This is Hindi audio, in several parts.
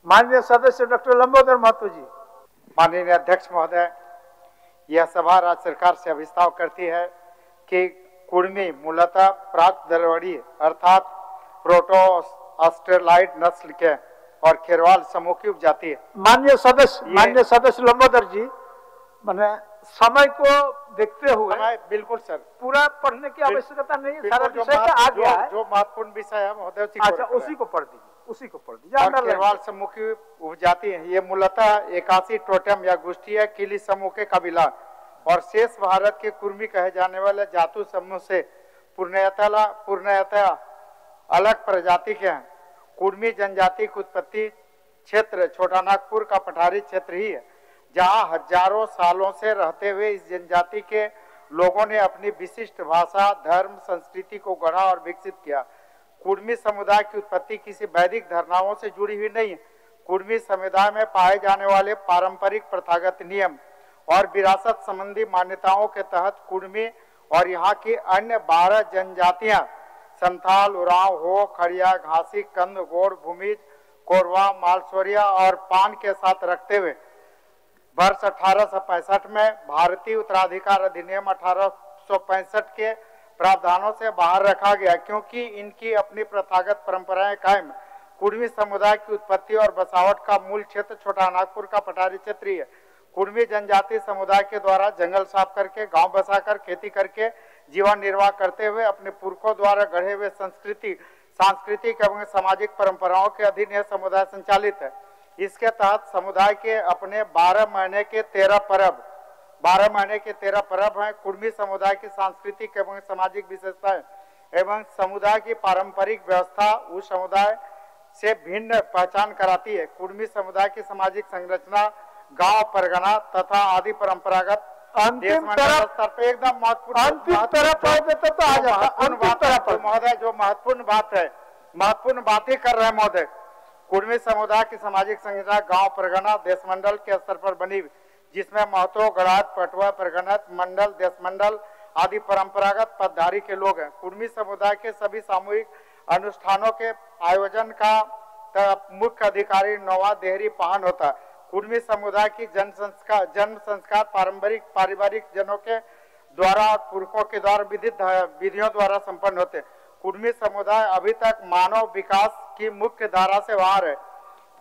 माननीय सदस्य डॉक्टर लंबोदर महतो जी। माननीय अध्यक्ष महोदय, यह सभा राज्य सरकार से अभिस्ताव करती है कि कुर्मी मूलतः प्राक दरवड़ी अर्थात प्रोटो ऑस्ट्रेलाइड नस्ल के और खेरवाल समूह की उपजाति है। माननीय सदस्य लंबोदर जी, मैंने समय को देखते हुए बिल्कुल सर, पूरा पढ़ने की आवश्यकता नहीं है, सारा विषय का आ गया है। जो महत्वपूर्ण विषय है महोदय उसी को पढ़ दीजिए। और खेरवाल समूह की उपजाति है। ये मूलतः 81 टोटेम या गुष्ठीय किली समूह के कबीला और शेष भारत के कुर्मी कहे जाने वाले जातु समूह से पूर्णतः अलग प्रजाति के हैं। कुर्मी जनजाति की उत्पत्ति क्षेत्र छोटा नागपुर का पठारी क्षेत्र ही है, जहां हजारों सालों से रहते हुए इस जनजाति के लोगों ने अपनी विशिष्ट भाषा, धर्म, संस्कृति को गढ़ा और विकसित किया। कुर्मी समुदाय की उत्पत्ति किसी वैदिक धारणाओं से जुड़ी हुई नहीं है। कुर्मी समुदाय में पाए जाने वाले पारंपरिक प्रथागत नियम और विरासत संबंधी मान्यताओं के तहत कुर्मी और यहाँ की अन्य 12 जनजातियां संथाल, उरांव, हो, खड़िया, घासी, कंद, गोड़, भूमिज, कोरवा, मालसोरिया और पान के साथ रखते हुए वर्ष 1865 में भारतीय उत्तराधिकार अधिनियम 1865 के प्रावधानों से बाहर रखा गया, क्योंकि इनकी अपनी प्रथागत परंपराएं कायम। कुर्मी समुदाय की उत्पत्ति और बसावट का मूल क्षेत्र छोटा नागपुर का पठारी क्षेत्र है। कुर्मी जनजाति समुदाय के द्वारा जंगल साफ करके, गांव बसाकर, खेती करके जीवन निर्वाह करते हुए अपने पुरखों द्वारा गढ़े हुए सांस्कृतिक एवं सामाजिक परंपराओं के अधीन यह समुदाय संचालित है। इसके तहत समुदाय के अपने 12 महीने के 13 पर्व हैं। कुर्मी समुदाय की सांस्कृतिक एवं सामाजिक विशेषताएं एवं समुदाय की पारंपरिक व्यवस्था उस समुदाय से भिन्न पहचान कराती है। कुर्मी समुदाय की सामाजिक संरचना, गांव, परगना तथा आदि परंपरागत अंतिम स्तर पे एकदम महोदय जो महत्वपूर्ण बात ही कर रहे हैं महोदय। कुर्मी समुदाय की सामाजिक संरचना गांव, परगना, देश मंडल के स्तर पर बनी, जिसमें महतो, गणात, पटवा, परगनत, मंडल, देश मंडल आदि परंपरागत पदधारी के लोग हैं। कुर्मी समुदाय के सभी सामूहिक अनुष्ठानों के आयोजन का मुख्य अधिकारी नौवा देहरी पाहन होता है। कुर्मी समुदाय की जन्म संस्कार पारिवारिक जनों के द्वारा और पुरखों के द्वारा विधित विधियों द्वारा संपन्न होते। कुर्मी समुदाय अभी तक मानव विकास की मुख्य धारा से बाहर है।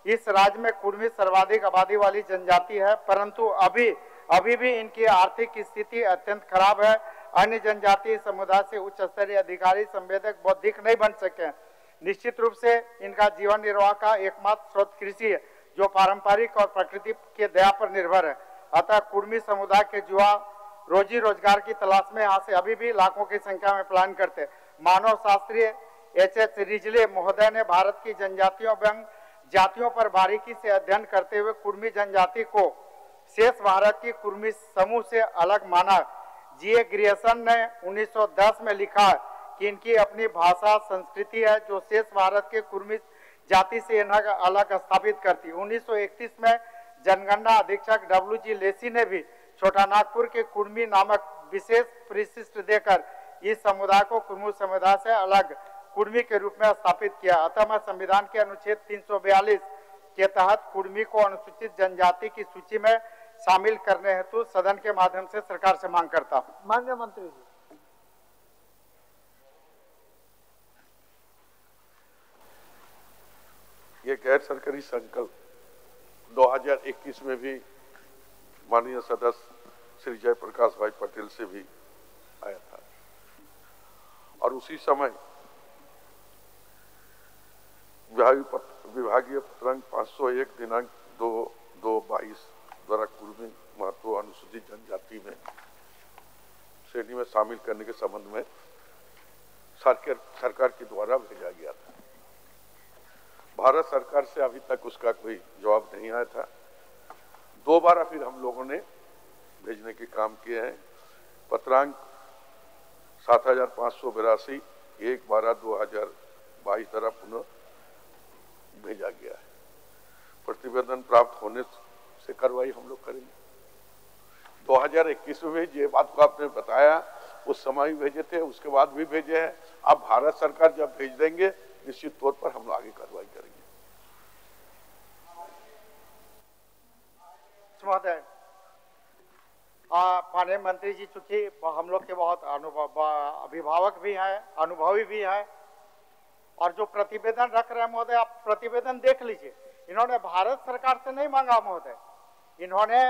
इस राज्य में कुर्मी सर्वाधिक आबादी वाली जनजाति है, परंतु अभी भी इनकी आर्थिक स्थिति अत्यंत खराब है। अन्य जनजातीय समुदाय से उच्च स्तरीय अधिकारी, संवेदक, बौद्धिक नहीं बन सके। निश्चित रूप से इनका जीवन निर्वाह का एकमात्र स्रोत कृषि है, जो पारंपरिक और प्रकृति के दया पर निर्भर है। अतः कुर्मी समुदाय के युवा रोजी रोजगार की तलाश में यहाँ से अभी भी लाखों की संख्या में पलायन करते। मानव शास्त्री एच रिजले महोदय ने भारत की जनजातियों एवं जातियों पर बारीकी से अध्ययन करते हुए कुर्मी जनजाति को शेष भारत की कुर्मी समूह से अलग माना। जी.ए. ग्रियर्सन ने 1910 में लिखा कि इनकी अपनी भाषा, संस्कृति है जो शेष भारत के कुर्मी जाति से इन्हें अलग स्थापित करती। 1931 में जनगणना अधीक्षक W.G. लेसी ने भी छोटा नागपुर के कुर्मी नामक विशेष परिशिष्ट देकर इस समुदाय को कुर्मी समुदाय से अलग कुर्मी के रूप में स्थापित किया। अतः मैं संविधान के अनुच्छेद 342 के तहत कुर्मी को अनुसूचित जनजाति की सूची में शामिल करने हेतु सदन के माध्यम से सरकार से मांग करता हूँ। माननीय मंत्री जी, ये गैर सरकारी संकल्प 2021 में भी माननीय सदस्य श्री जयप्रकाश भाई पटेल से भी आया था और उसी समय विभागीय पत्रांक 501 दिनांक 2/2/22 द्वारा कुर्मी महतो अनुसूचित जनजाति में श्रेणी में शामिल करने के संबंध में सरकार के द्वारा भेजा गया था। भारत सरकार से अभी तक उसका कोई जवाब नहीं आया था। दोबारा फिर हम लोगों ने भेजने के काम किए हैं। पत्रांक 7582 1/12/2022 द्वारा पुनः भेजा गया है। प्रतिवेदन प्राप्त होने से कार्रवाई हम लोग करेंगे। 2021 में ये बात को आपने बताया, उस समय भी भेजे थे, उसके बाद भी भेजे हैं। अब भारत सरकार जब भेज देंगे निश्चित तौर पर हम लोग आगे कार्रवाई करेंगे। महोदय, माननीय मंत्री जी चूंकि हम लोग के बहुत अभिभावक भी हैं, अनुभवी भी हैं, और जो प्रतिवेदन रख रहे हैं महोदय, आप प्रतिवेदन देख लीजिए। इन्होंने भारत सरकार से नहीं मांगा महोदय, इन्होंने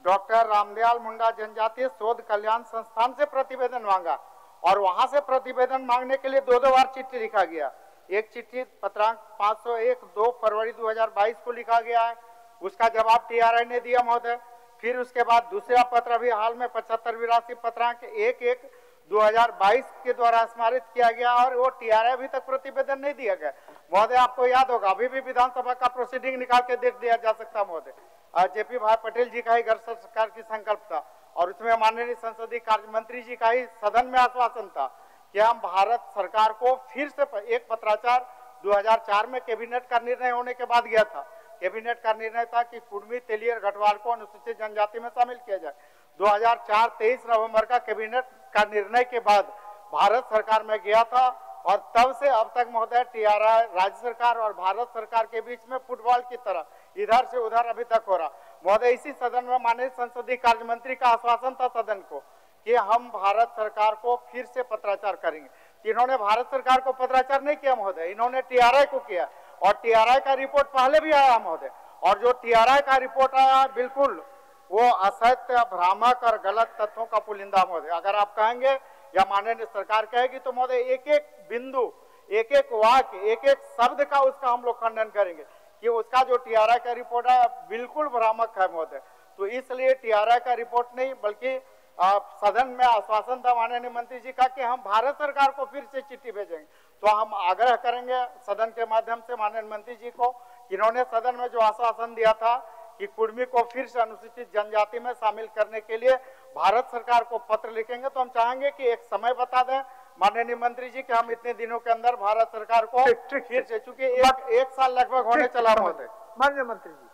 डॉक्टर रामदयाल मुंडा जनजातीय शोध कल्याण संस्थान से प्रतिवेदन मांगा, और वहां से प्रतिवेदन मांगने के लिए 2 बार चिट्ठी लिखा गया। एक चिट्ठी पत्रांक 501 2 फरवरी 2022 को लिखा गया है, उसका जवाब टीआरआई ने दिया महोदय। फिर उसके बाद दूसरा पत्र अभी हाल में 7582 पत्रांक 11 2022 के द्वारा स्मारित किया गया, और वो टीआरआई अभी तक प्रतिवेदन नहीं दिया गया महोदय। आपको याद होगा, अभी भी विधानसभा का प्रोसीडिंग निकाल के देख दिया जा सकता महोदय। जेपी भाई पटेल जी का ही गैर सरकार की संकल्प था, और उसमें माननीय संसदीय कार्य मंत्री जी का ही सदन में आश्वासन था कि हम भारत सरकार को फिर से एक पत्राचार 2004 में कैबिनेट का निर्णय होने के बाद गया था। कैबिनेट का निर्णय था कि कुर्मी, तेलियर, गढ़वाल को अनुसूचित जनजाति में शामिल किया जाए। 2004 23 नवंबर का कैबिनेट का निर्णय के बाद भारत सरकार में गया था, और तब से अब तक महोदय टीआरआई राज्य सरकार और भारत सरकार के बीच में फुटबॉल की तरह इधर से उधर अभी तक हो रहा महोदय। इसी सदन में माननीय संसदीय कार्य मंत्री का आश्वासन था सदन को कि हम भारत सरकार को फिर से पत्राचार करेंगे। इन्होंने भारत सरकार को पत्राचार नहीं किया महोदय, इन्होंने टीआरआई को किया, और टीआरआई का रिपोर्ट पहले भी आया महोदय, और जो टीआरआई का रिपोर्ट आया बिल्कुल वो असत्य, भ्रामक और गलत तथ्यों का पुलिंदा महोदय। अगर आप कहेंगे या माननीय सरकार कहेगी तो महोदय एक एक बिंदु, एक एक वाक्य, एक एक शब्द का उसका हम लोग खंडन करेंगे कि उसका जो टीआरआई का रिपोर्ट है बिल्कुल भ्रामक है महोदय। तो इसलिए टीआरआई का रिपोर्ट नहीं, बल्कि सदन में आश्वासन था माननीय मंत्री जी का कि हम भारत सरकार को फिर से चिट्ठी भेजेंगे। तो हम आग्रह करेंगे सदन के माध्यम से माननीय मंत्री जी को, इन्होंने सदन में जो आश्वासन दिया था कि कुर्मी को फिर से अनुसूचित जनजाति में शामिल करने के लिए भारत सरकार को पत्र लिखेंगे, तो हम चाहेंगे कि एक समय बता दें माननीय मंत्री जी कि हम इतने दिनों के अंदर भारत सरकार को फिर से, चूंकि एक साल लगभग होने चला महोदय। माननीय मंत्री जी,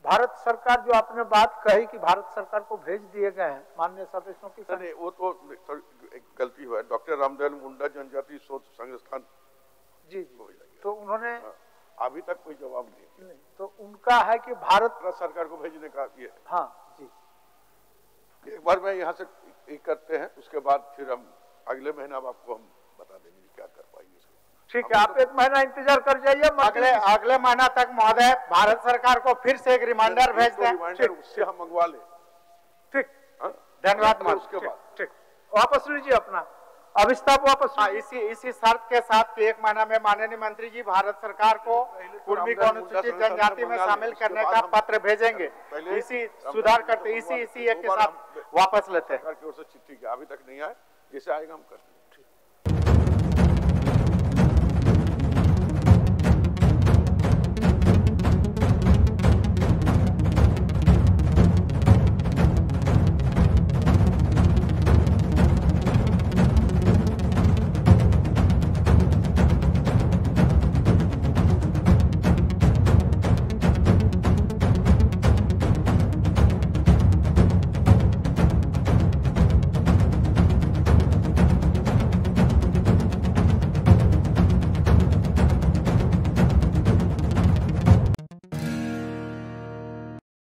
भारत सरकार जो आपने बात कही कि भारत सरकार को भेज दिए गए हैं माननीय सदस्यों की, नहीं वो तो एक गलती हुआ है। डॉक्टर रामदयाल मुंडा जनजातीय शोध संस्थान जी, तो उन्होंने अभी तक कोई जवाब नहीं, तो उनका है कि भारत सरकार को भेजने का ये। हाँ जी, एक बार मैं यहाँ से करते हैं, उसके बाद फिर हम अगले महीना आपको हम बता देंगे क्या कर पाएंगे। ठीक है, आप 1 महीना इंतजार कर जाइए, अगले महीना तक महोदय भारत सरकार को फिर से एक रिमाइंडर भेज दें, रिमाइंडर उससे हम मंगवा ले। ठीक, धन्यवाद। उसके बाद ठीक, वापस लीजिए अपना अभिस्ताप वापस। इसी शर्त के साथ कि 1 महीना में माननीय मंत्री जी भारत सरकार को कुर्मी को अनुसूचित जनजाति में शामिल करने का पत्र भेजेंगे। इसी सुधार करते इसी एक के साथ वापस लेते हैं। सरकार की ओर से चिट्ठी अभी तक नहीं आए, जैसे आएगा हम कर